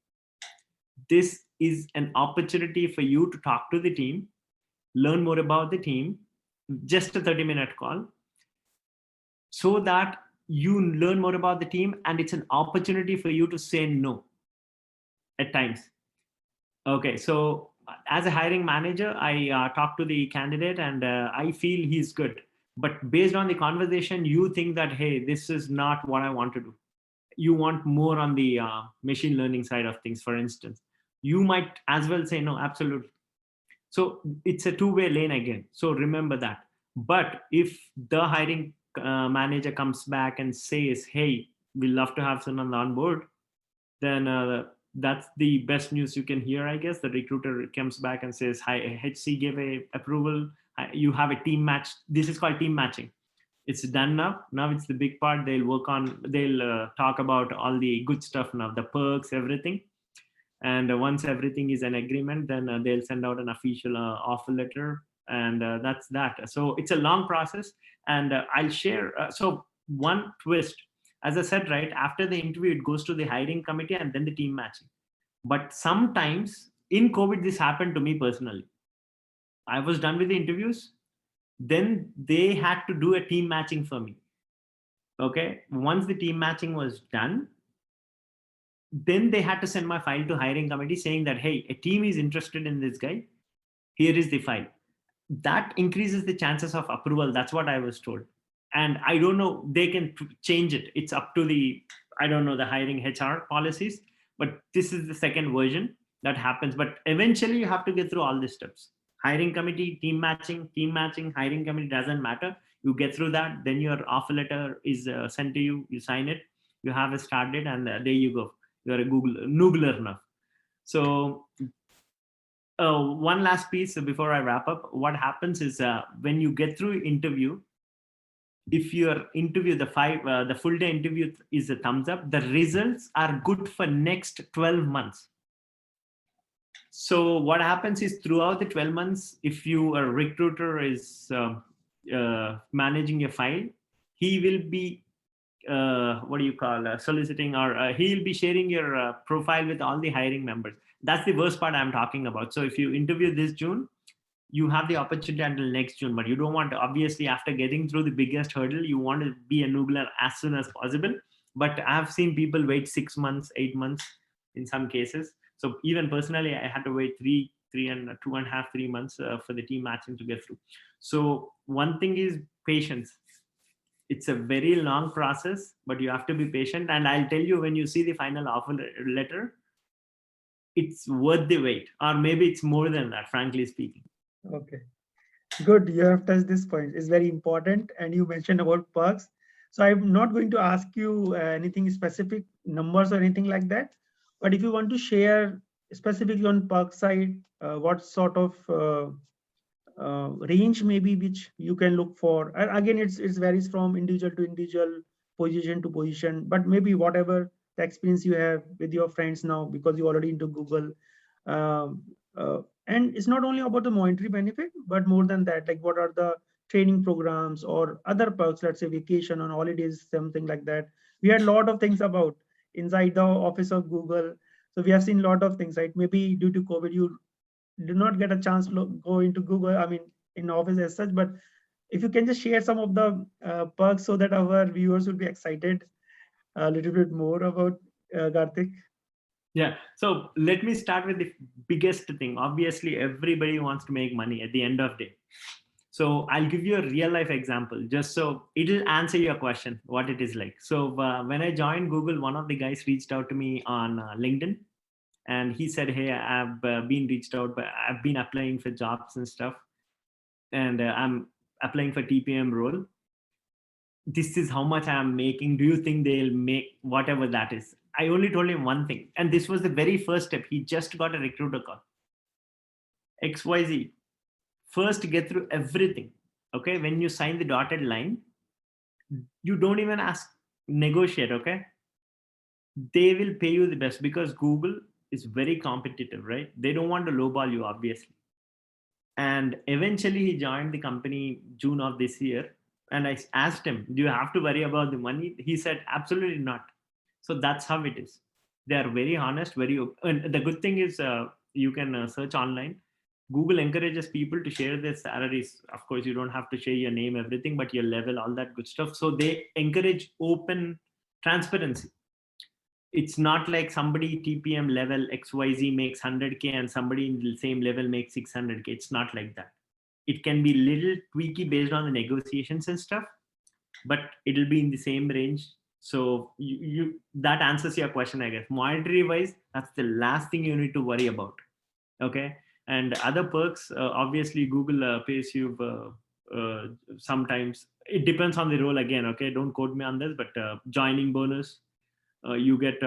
This is an opportunity for you to talk to the team, learn more about the team, just a 30-minute call, so that you learn more about the team, and it's an opportunity for you to say no at times. Okay, so as a hiring manager, I talk to the candidate and I feel he's good. But based on the conversation, you think that, hey, this is not what I want to do. You want more on the machine learning side of things, for instance. You might as well say no, absolutely. So it's a two-way lane again. So remember that. But if the hiring manager comes back and says, hey, we'd love to have someone on board, then that's the best news you can hear, I guess. The recruiter comes back and says, hi, HC gave a approval. You have a team match. This is called team matching. It's done now. Now it's the big part. They'll talk about all the good stuff now, the perks, everything. And once everything is an agreement, then they'll send out an official offer letter. And that's that. So it's a long process. And I'll share. So one twist, as I said, right, after the interview, it goes to the hiring committee and then the team matching. But sometimes in COVID, this happened to me personally. I was done with the interviews. Then they had to do a team matching for me. Okay. Once the team matching was done, then they had to send my file to hiring committee saying that, hey, a team is interested in this guy. Here is the file. That increases the chances of approval. That's what I was told. And I don't know, they can change it. It's up to the hiring HR policies, but this is the second version that happens. But eventually you have to get through all these steps. Hiring committee, team matching, hiring committee, doesn't matter. You get through that, then your offer letter is sent to you, you sign it, you have a start date, and there you go. You're a Googler now. So one last piece before I wrap up. What happens is when you get through interview, if your interview, the full day interview is a thumbs up, the results are good for next 12 months. So what happens is throughout the 12 months, if a recruiter is managing your file, he will be soliciting, or he'll be sharing your profile with all the hiring members. That's the worst part I'm talking about. So if you interview this June, you have the opportunity until next June, but you don't want to, obviously, after getting through the biggest hurdle, you want to be a Googler as soon as possible. But I've seen people wait 6 months, 8 months in some cases. So even personally, I had to wait 2.5, 3 months for the team matching to get through. So one thing is patience. It's a very long process, but you have to be patient. And I'll tell you, when you see the final offer letter, it's worth the wait, or maybe it's more than that, frankly speaking. Okay. Good, you have touched this point. It's very important, and you mentioned about perks. So I'm not going to ask you anything specific, numbers or anything like that. But if you want to share specifically on perk side, what sort of range maybe which you can look for? Again, it's varies from individual to individual, position to position. But maybe whatever the experience you have with your friends now, because you're already into Google. Um, and it's not only about the monetary benefit, but more than that, like what are the training programs or other perks, let's say vacation on holidays, something like that. We had a lot of things about inside the office of Google. So we have seen a lot of things, right? Maybe due to COVID, you do not get a chance to go into Google, I mean, in office as such, but if you can just share some of the perks so that our viewers will be excited a little bit more about Karthik. Yeah. So let me start with the biggest thing. Obviously, everybody wants to make money at the end of the day. So I'll give you a real life example, just so it'll answer your question, what it is like. So when I joined Google, one of the guys reached out to me on LinkedIn, and he said, "Hey, I've been reached out, but I've been applying for jobs and stuff, and I'm applying for TPM role. This is how much I'm making. Do you think they'll make whatever that is?" I only told him one thing, and this was the very first step. He just got a recruiter call. XYZ, first get through everything. Okay, when you sign the dotted line, you don't even ask negotiate. Okay, they will pay you the best, because Google is very competitive, right? They don't want to lowball you, obviously. And eventually he joined the company June of this year, and I asked him, do you have to worry about the money? He said, absolutely not. So that's how it is. They are very honest, very open. And the good thing is, you can search online. Google encourages people to share their salaries. Of course, you don't have to share your name, everything, but your level, all that good stuff. So they encourage open transparency. It's not like somebody TPM level XYZ makes 100K and somebody in the same level makes 600K. It's not like that. It can be little tweaky based on the negotiations and stuff, but it'll be in the same range. So you that answers your question, I guess. Monetary wise, that's the last thing you need to worry about. Okay. And other perks, obviously Google pays you sometimes. It depends on the role again. Okay, don't quote me on this, but joining bonus, you get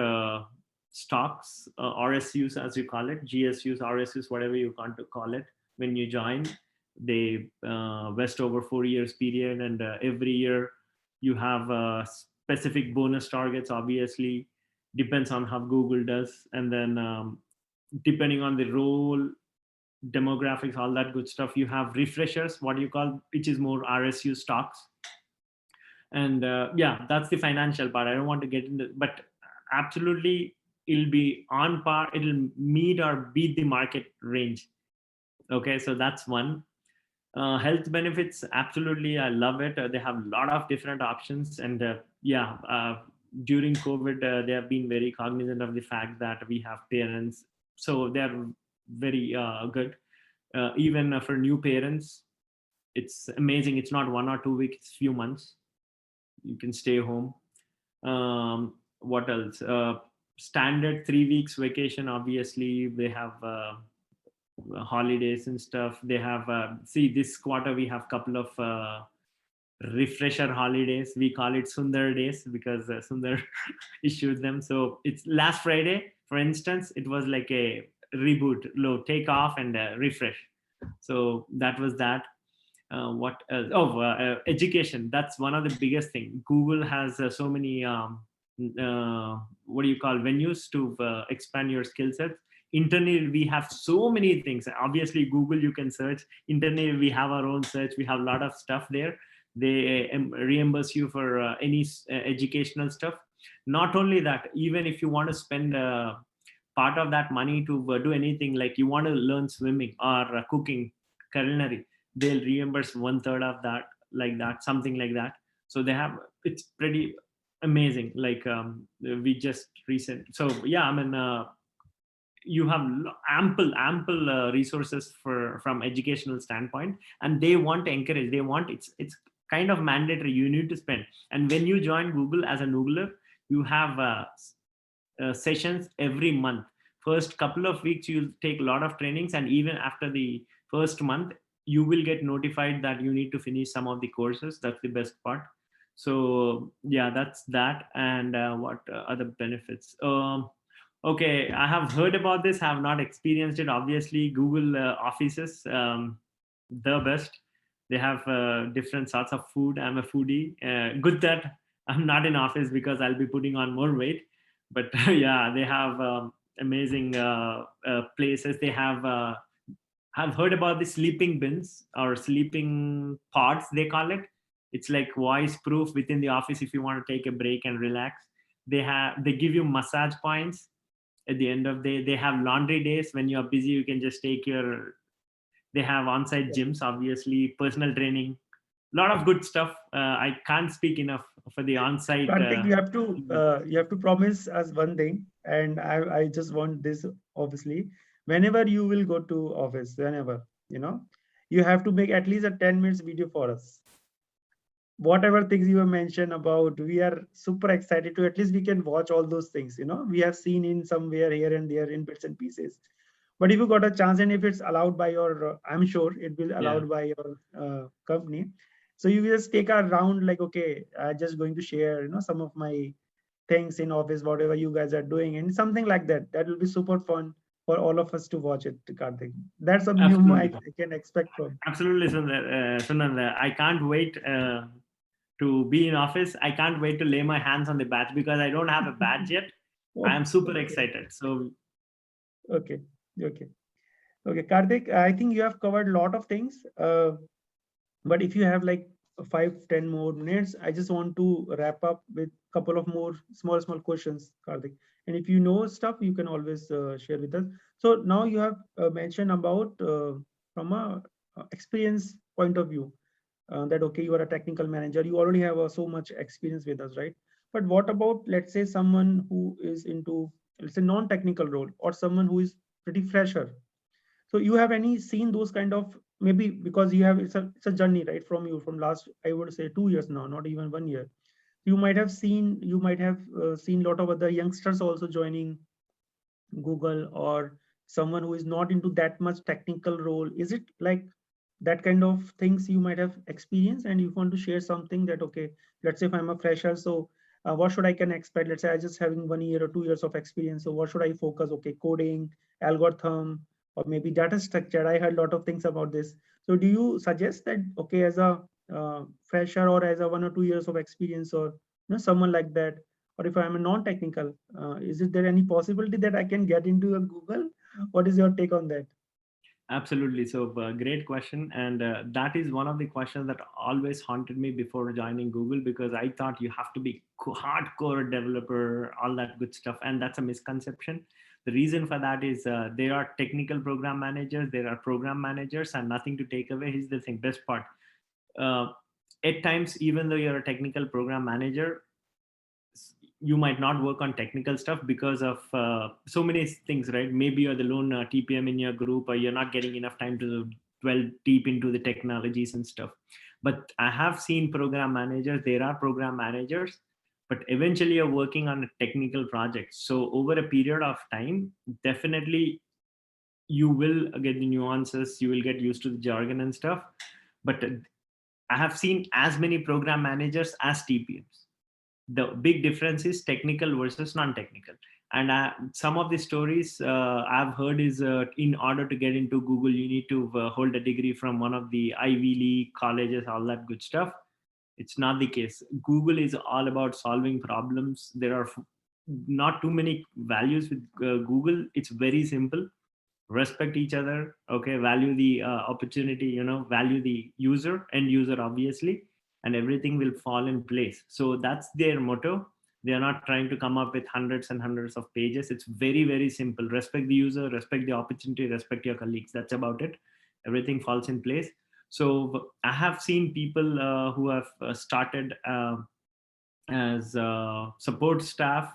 stocks, RSUs as you call it, GSUs, RSUs, whatever you want to call it. When you join, they vest over 4 years period, and every year you have specific bonus targets. Obviously, depends on how Google does, and then depending on the role, demographics, all that good stuff, you have refreshers, what you call, which is more RSU stocks. And yeah, that's the financial part. I don't want to get into, but absolutely it'll be on par, it'll meet or beat the market range. Okay, so that's one. Health benefits, absolutely, I love it. They have a lot of different options, and yeah, during COVID, they have been very cognizant of the fact that we have parents, so they're very good. Even for new parents, it's amazing. It's not 1 or 2 weeks, it's few months. You can stay home. What else? Standard 3 weeks vacation. Obviously, they have holidays and stuff. They have see, this quarter we have couple of refresher holidays. We call it Sundar days because Sundar issued them. So it's last Friday, for instance, it was like a reboot, low take off and refresh. So that was that. What else? Education. That's one of the biggest thing. Google has so many what do you call, venues to expand your skill sets. Internally, we have so many things. Obviously, Google, you can search. Internally, we have our own search. We have a lot of stuff there. They reimburse you for any educational stuff. Not only that, even if you want to spend part of that money to do anything, like you want to learn swimming or cooking, culinary, they'll reimburse 1/3 of that, like that, something like that. So they have, it's pretty amazing. Like we just recent. So yeah, I mean, you have ample resources for from educational standpoint, and they want to encourage. They want, it's kind of mandatory. You need to spend. And when you join Google as a Googler, you have sessions every month. First couple of weeks, you'll take a lot of trainings. And even after the first month, you will get notified that you need to finish some of the courses. That's the best part. So yeah, that's that. And what other benefits? Okay, I have heard about this, have not experienced it. Obviously, Google offices, the best. They have different sorts of food. I'm a foodie. Good that I'm not in office because I'll be putting on more weight. But yeah, they have amazing places. They have I've heard about the sleeping bins or sleeping pods, they call it. It's like voice proof within the office if you want to take a break and relax. They give you massage points at the end of the day. They have laundry days. When you're busy, you can just take your, they have on-site gyms, obviously, personal training, a lot of good stuff. I can't speak enough for the on-site. Karthik, you have to promise us one thing, and I just want this, obviously. Whenever you will go to office, whenever, you have to make at least a 10 minutes video for us. Whatever things you have mentioned about, we are super excited to, at least we can watch all those things. We have seen in somewhere here and there in bits and pieces. But if you got a chance, and if it's allowed by your, I'm sure it will allowed by your company. So you just take a round, like, okay, I'm just going to share, some of my things in office, whatever you guys are doing, and something like that. That will be super fun for all of us to watch it, Karthik. That's a minimum I can expect from. Absolutely, Sunanda. I can't wait to be in office. I can't wait to lay my hands on the badge because I don't have a badge yet. I am super excited. So, okay, Karthik. I think you have covered a lot of things. But if you have like 5-10 more minutes, I just want to wrap up with a couple of more small questions, Karthik. And if you know stuff, you can always share with us. So now you have mentioned about from a experience point of view, that okay, you are a technical manager, you already have so much experience with us, right? But what about, let's say, someone who is into, let's say, non-technical role, or someone who is pretty fresher? So you have any seen those kind of, maybe because you have, it's a journey, right, from you from last, I would say, 2 years now, not even 1 year. You might have seen a lot of other youngsters also joining Google, or someone who is not into that much technical role. Is it like that kind of things you might have experienced, and you want to share something that, okay, let's say if I'm a fresher, so what should I can expect? Let's say I just having 1 year or 2 years of experience. So what should I focus? Okay, coding, algorithm, or maybe data structure. I heard a lot of things about this. So do you suggest that, okay, as a fresher, or as a 1 or 2 years of experience, or someone like that, or if I'm a non-technical, is it there any possibility that I can get into a Google? What is your take on that? absolutely. So, great question. And that is one of the questions that always haunted me before joining Google, because I thought you have to be hardcore developer, all that good stuff. And that's a misconception. The reason for that is there are technical program managers, there are program managers, and nothing to take away. Here's the thing, best part. Uh, at times, even though you're a technical program manager, you might not work on technical stuff because of so many things, right? Maybe you're the lone TPM in your group, or you're not getting enough time to dwell deep into the technologies and stuff. But I have seen program managers, there are program managers, but eventually you're working on a technical project. So over a period of time, definitely you will get the nuances, you will get used to the jargon and stuff. But I have seen as many program managers as TPMs. The big difference is technical versus non-technical. And some of the stories I've heard is in order to get into Google, you need to hold a degree from one of the Ivy League colleges, all that good stuff. It's not the case. Google is all about solving problems. There are not too many values with Google. It's very simple. Respect each other, okay, value the opportunity, value the end user, obviously, and everything will fall in place. So that's their motto. They are not trying to come up with hundreds and hundreds of pages. It's very, very simple. Respect the user, respect the opportunity, respect your colleagues. That's about it. Everything falls in place. So I have seen people who have started as support staff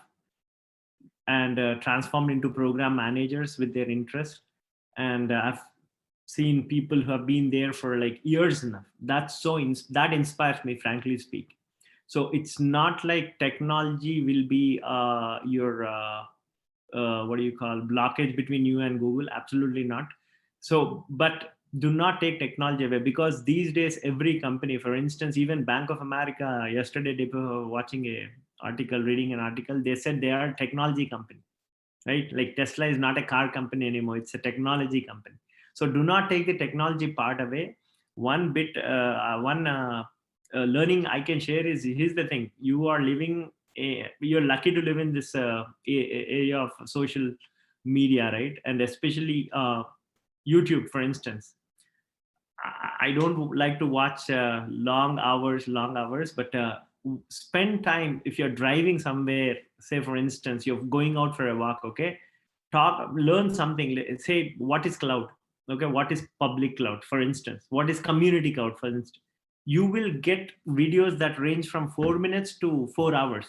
and transformed into program managers with their interest. And seen people who have been there for like years enough. That inspires me, frankly speak. So it's not like technology will be your what do you call blockage between you and Google. Absolutely not. So but do not take technology away, because these days every company, for instance, even Bank of America, yesterday they were watching a article, reading an article, they said they are a technology company, right? Like Tesla is not a car company anymore, it's a technology company. So do not take the technology part away. One learning I can share is, here's the thing: you are living you're lucky to live in this area of social media, right? And especially YouTube, for instance. I don't like to watch long hours, but spend time. If you're driving somewhere, say for instance, you're going out for a walk, okay? Learn something. Say, what is cloud? Okay, what is public cloud, for instance? What is community cloud, for instance? You will get videos that range from 4 minutes to 4 hours.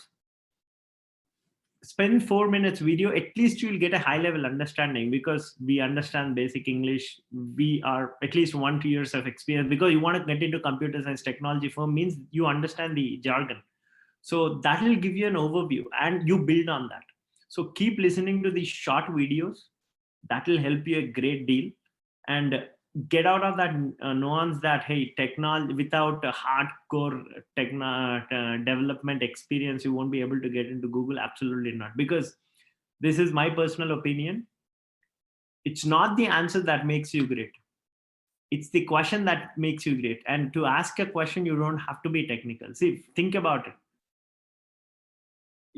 Spend 4 minutes video, at least you'll get a high level understanding, because we understand basic English. We are at least 1 2 years of experience, because you want to get into computer science technology firm means you understand the jargon. So that will give you an overview and you build on that. So keep listening to these short videos. That will help you a great deal. And get out of that nuance that, hey, technology without a hardcore development experience, you won't be able to get into Google. Absolutely not. Because this is my personal opinion. It's not the answer that makes you great. It's the question that makes you great. And to ask a question, you don't have to be technical. See, think about it.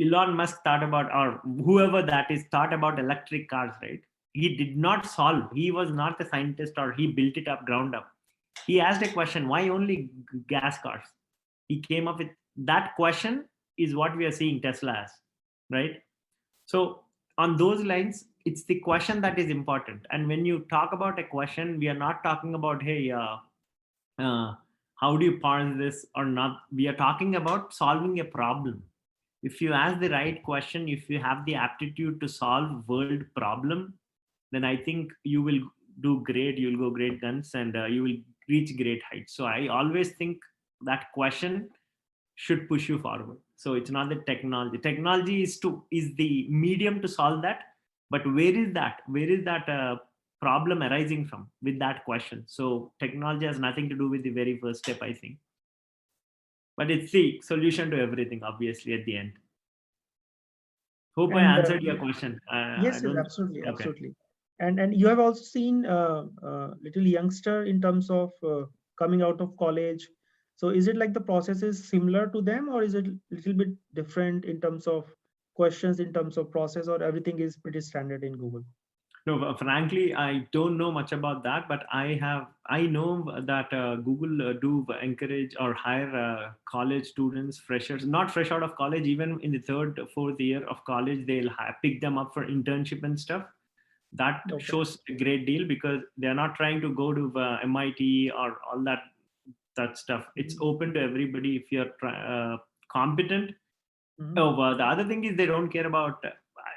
Elon Musk thought about, or whoever that is, thought about electric cars, right? He did not solve. He was not a scientist, or he built it up ground up. He asked a question: why only gas cars? He came up with that question. Is what we are seeing Tesla as, right? So on those lines, it's the question that is important. And when you talk about a question, we are not talking about, hey, uh, how do you parse this or not? We are talking about solving a problem. If you ask the right question, if you have the aptitude to solve world problem, then I think you will do great. You'll go great guns, and you will reach great heights. So I always think that question should push you forward. So it's not the technology. Technology is the medium to solve that. But where is that problem arising from with that question? So technology has nothing to do with the very first step, I think. But it's the solution to everything, obviously, at the end. Hope I And answered your question. I yes, yes, don't. absolutely, Okay. absolutely. And you have also seen little youngster in terms of coming out of college. So is it like the process is similar to them, or is it a little bit different in terms of questions, in terms of process, or everything is pretty standard in Google? No, frankly, I don't know much about that, but I know that Google do encourage or hire college students, freshers, not fresh out of college, even in the third, fourth year of college, they'll pick them up for internship and stuff. That Okay. shows a great deal, because they're not trying to go to MIT or all that stuff. It's open to everybody if you're competent. Oh, well, the other thing is they don't care about.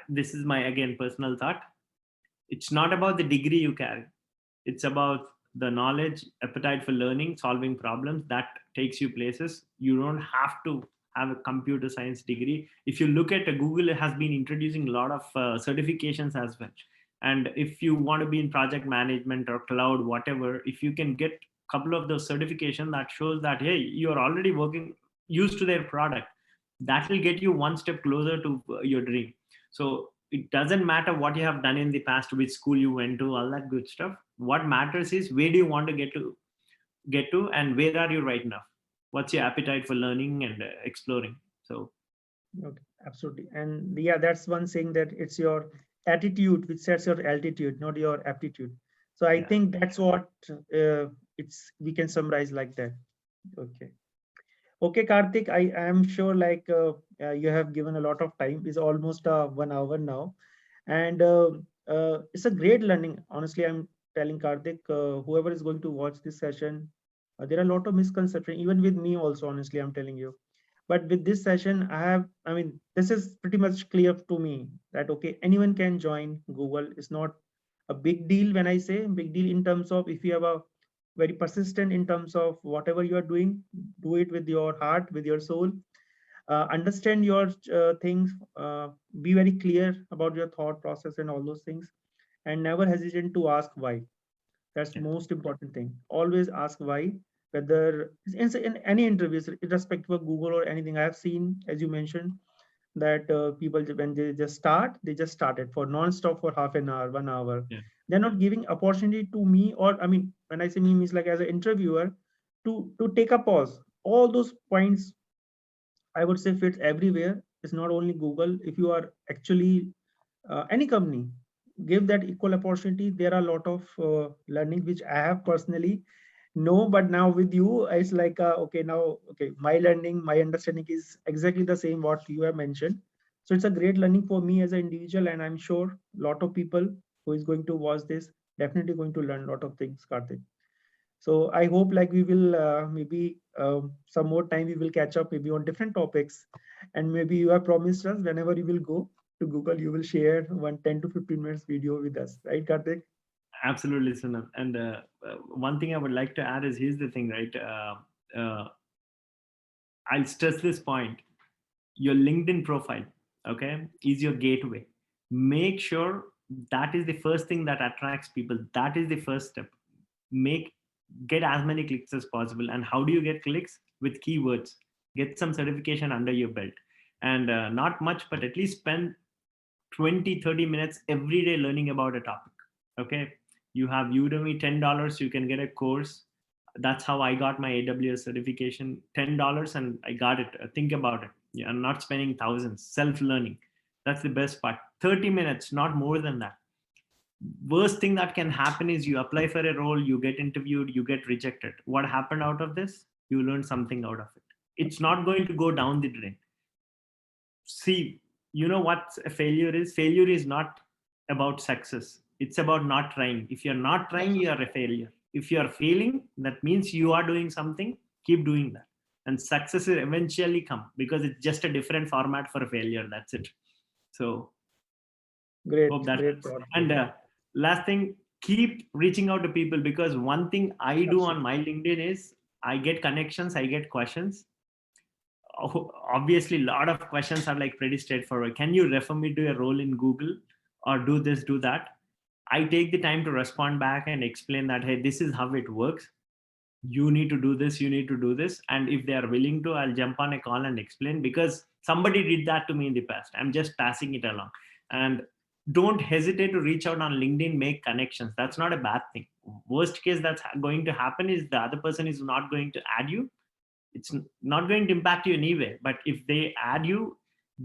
This is my, again, personal thought. It's not about the degree you carry. It's about the knowledge, appetite for learning, solving problems that takes you places. You don't have to have a computer science degree. If you look at Google, it has been introducing a lot of certifications as well. And if you want to be in project management or cloud, whatever, if you can get a couple of those certifications, that shows that, hey, you're already working used to their product, that will get you one step closer to your dream. So it doesn't matter what you have done in the past, which school you went to, all that good stuff. What matters is, where do you want to get to, and where are you right now? What's your appetite for learning and exploring? So Okay, absolutely. And yeah, that's one saying, that it's your attitude which sets your altitude, not your aptitude. So I yeah. think that's what we can summarize like that. Okay. Okay, Karthik, I am sure like you have given a lot of time. It's almost 1 hour now. And it's a great learning. Honestly, I'm telling Karthik, whoever is going to watch this session, there are a lot of misconceptions, even with me also, honestly, I'm telling you. But with this session, I mean, this is pretty much clear to me that, okay, anyone can join Google. It's not a big deal. When I say big deal, in terms of if you have a very persistent in terms of whatever you are doing, do it with your heart, with your soul. Understand your things, be very clear about your thought process and all those things, and never hesitate to ask why. That's Yeah. most important thing. Always ask why, whether in any interviews, irrespective of Google or anything. I have seen, as you mentioned, that people, when they just start, they just started for non-stop for half an hour, 1 hour. Yeah. They're not giving opportunity to me, or I mean, when I say me, means like as an interviewer, to take a pause. All those points, I would say, fits everywhere. It's not only Google. If you are actually any company, give that equal opportunity. There are a lot of learning which I have personally no, but now with you, it's like okay, now okay, my learning, my understanding is exactly the same what you have mentioned. So it's a great learning for me as an individual, and I'm sure a lot of people who is going to watch this definitely going to learn a lot of things, Karthik. So I hope like we will maybe some more time we will catch up maybe on different topics, and maybe you have promised us whenever you will go to Google, you will share one 10 to 15 minutes video with us, right, Karthik? Absolutely, Sunil. And one thing I would like to add is here's the thing, right? I'll stress this point. Your LinkedIn profile, okay, is your gateway. Make sure that is the first thing that attracts people. That is the first step. Make Get as many clicks as possible. And how do you get clicks? With keywords. Get some certification under your belt, and not much, but at least spend 20-30 minutes every day learning about a topic. Okay, you have Udemy, $10, you can get a course. That's how I got my AWS certification, $10, and I got it. Think about it. Yeah, I'm not spending thousands. Self learning, that's the best part. 30 minutes, not more than that. Worst thing that can happen is you apply for a role, you get interviewed, you get rejected. What happened out of this? You learn something out of it. It's not going to go down the drain. See, you know what a failure is? Failure is not about success. It's about not trying. If you're not trying, you are a failure. If you are failing, that means you are doing something. Keep doing that, and success will eventually come, because it's just a different format for a failure. That's it. So Great, hope that great helps. thought. And last thing, keep reaching out to people, because one thing I do on Absolutely. my LinkedIn is I get connections, I get questions. Obviously a lot of questions are like pretty straightforward. Can you refer me to a role in Google, or do this, do that? I take the time to respond back and explain that, hey, this is how it works. You need to do this, you need to do this. And if they are willing to, I'll jump on a call and explain, because somebody did that to me in the past. I'm just passing it along. And don't hesitate to reach out on LinkedIn, make connections. That's not a bad thing. Worst case that's going to happen is the other person is not going to add you. It's not going to impact you anyway, but if they add you,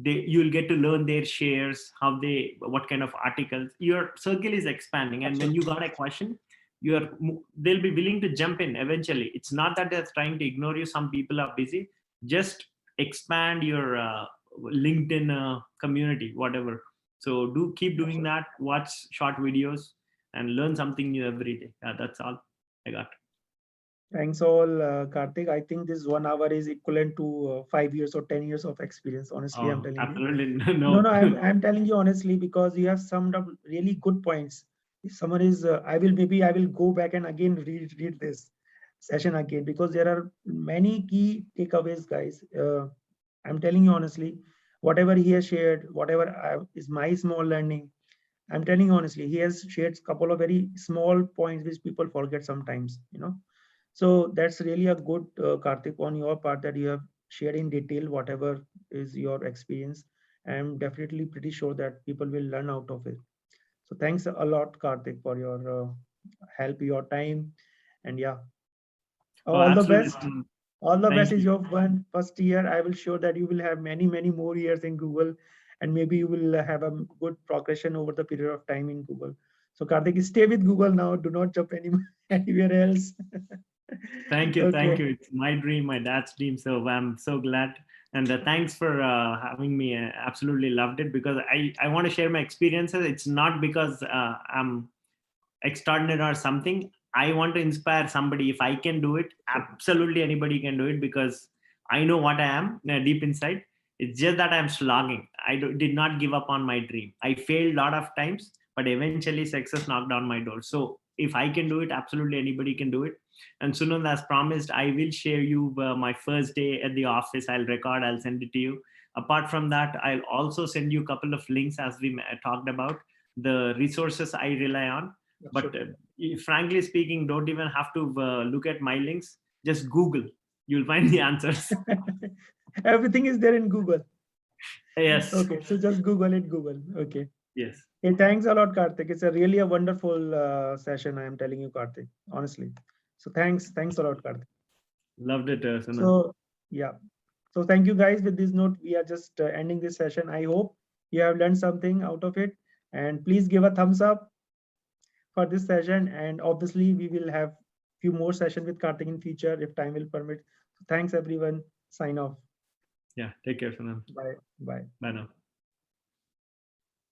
you'll get to learn their shares, how they, what kind of articles. Your circle is expanding, and when you Absolutely. got a question, they'll be willing to jump in eventually. It's not that they're trying to ignore you. Some people are busy. Just expand your LinkedIn community, whatever. So do keep doing Absolutely. that. Watch short videos and learn something new every day. Yeah, that's all I got. Thanks all, Karthik. I think this 1 hour is equivalent to 5 years or 10 years of experience. Honestly, I'm Oh, telling you. absolutely. No, No. no, I'm telling you honestly because you have summed up really good points. If someone is, I will go back and again read this session again because there are many key takeaways, guys. I'm telling you honestly, whatever he has shared, whatever is my small learning, I'm telling you honestly, he has shared a couple of very small points which people forget sometimes, you know. So that's really a good, Karthik, on your part that you have shared in detail whatever is your experience. I'm definitely pretty sure that people will learn out of it. So thanks a lot, Karthik, for your help, your time, and yeah, Oh, all the absolutely. best. All the best Thank is you. your one first year. I will sure that you will have many, many more years in Google, and maybe you will have a good progression over the period of time in Google. So Karthik, stay with Google now. Do not jump anywhere else. Thank you. Thank Okay. you. It's my dream, my dad's dream. So I'm so glad. And thanks for having me. Absolutely loved it, because I want to share my experiences. It's not because I'm extraordinary or something. I want to inspire somebody. If I can do it, absolutely anybody can do it, because I know what I am deep inside. It's just that I'm slogging. Did not give up on my dream. I failed a lot of times, but eventually success knocked on my door. So if I can do it, absolutely anybody can do it. And Sunand, as promised, I will share you my first day at the office. I'll record, I'll send it to you. Apart from that, I'll also send you a couple of links, as we talked about, the resources I rely on. But frankly speaking, don't even have to look at my links. Just Google. You'll find the answers. Everything is there in Google. Yes. Okay, so just Google it, Google. Okay. Yes. Hey, thanks a lot, Karthik. It's a really a wonderful session. I am telling you, Karthik, honestly. So thanks a lot, Karthik. Loved it, Sunand. So yeah. So thank you guys. With this note, we are just ending this session. I hope you have learned something out of it. And please give a thumbs up for this session. And obviously, we will have few more sessions with Karthik in future if time will permit. So thanks, everyone. Sign off. Yeah. Take care, Sunand. Bye. Bye. Bye now.